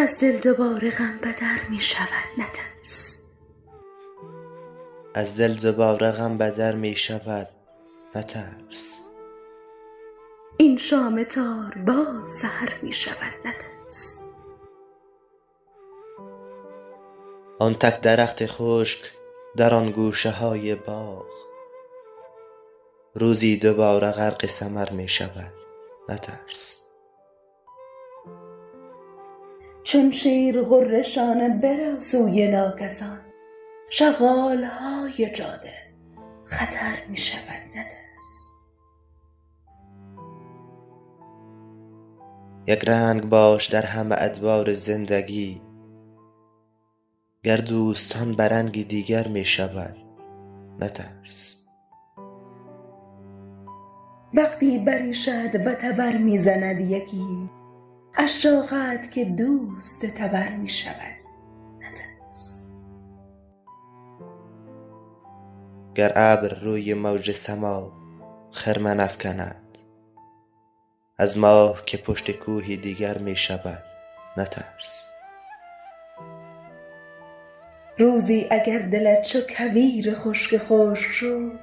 از دل دوباره غم بدر می شود نترس. از دل دوباره غم بدر می شود نترس. این شام تار باز سحر می شود نترس. آن تک درخت خشک در آن گوشه های باغ روزی دوباره غرق ثمر می شود نترس. چون شیر غره شانه برو سوی ناکسان، شغال های جاده خطر می شود نترس. یک رنگ باش در همه ادوار زندگی، گر دوستان به رنگی دیگر می شود نترس. وقتی بریشد به تبر می زند یکی، عشاقت که دوست تبر می شود نترس. گر ابر روی موج سما خرمن افکند، از ماه که پشت کوهی دیگر می شود نترس. روزی اگر دلت چو کویر خشک خشک شد،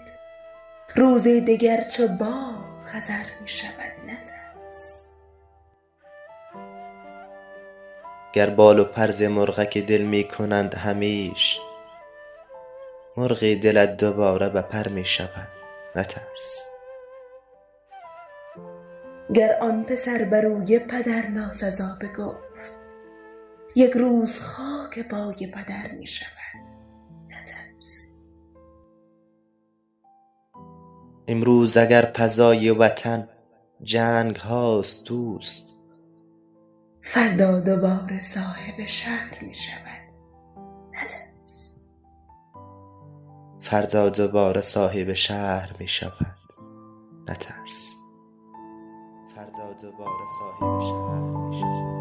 روزی دگر چو باغ خضر می شود نترس. گر بال و پر ز مرغک دل می کنند همیش، مرغ دلت دوباره به پر می شود نترس. گر آن پسر بر روی پدر ناسزا بگفت، یک روز خاک پای پدر می شود نترس. امروز اگر فضای وطن جنگ هاست دوست، فردا دوباره صاحب شهر می شود نترس. فردا دوباره صاحب شهر می شود نترس. فردا دوباره صاحب شهر می شود.